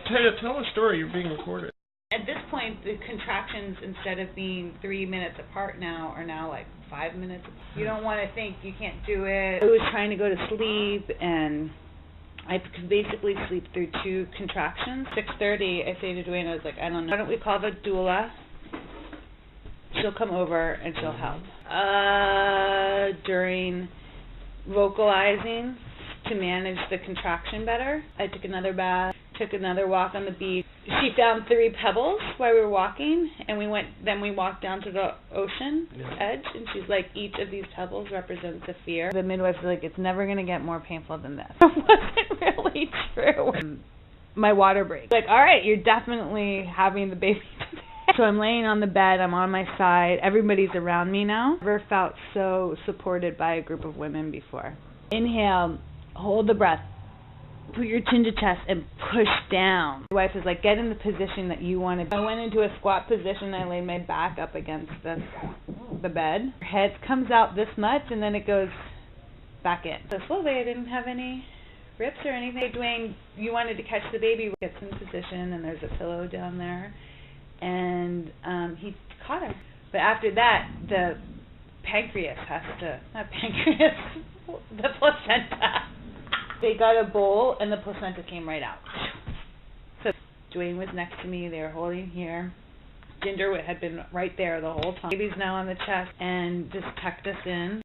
Tell a story. You're being recorded. At this point, the contractions, instead of being 3 minutes apart now, are now like 5 minutes apart. You don't want to think you can't do it. I was trying to go to sleep, and I could basically sleep through 2 contractions. 6:30, I say to Dwayne, I was like, I don't know. Why don't we call the doula? She'll come over and she'll help. During vocalizing to manage the contraction better, I took another bath, took another walk on the beach. She found 3 pebbles while we were walking, and we walked down to the ocean edge, and she's like, each of these pebbles represents a fear. The midwife's like, it's never going to get more painful than this. It wasn't really true. My water breaks. Like, all right, you're definitely having the baby today. So I'm laying on the bed, I'm on my side, everybody's around me now. I've never felt so supported by a group of women before. Inhale, hold the breath. Put your chin to chest and push down. My wife is like, get in the position that you want to be. I went into a squat position. I laid my back up against the bed. Her head comes out this much, and then it goes back in. So slowly, I didn't have any rips or anything. Hey, Dwayne, you wanted to catch the baby. Gets in position, and there's a pillow down there. And he caught her. But after that, the pancreas has to, not pancreas, the placenta. They got a bowl, and the placenta came right out. So Dwayne was next to me. They were holding here. Ginger had been right there the whole time. Baby's now on the chest, and just tucked us in.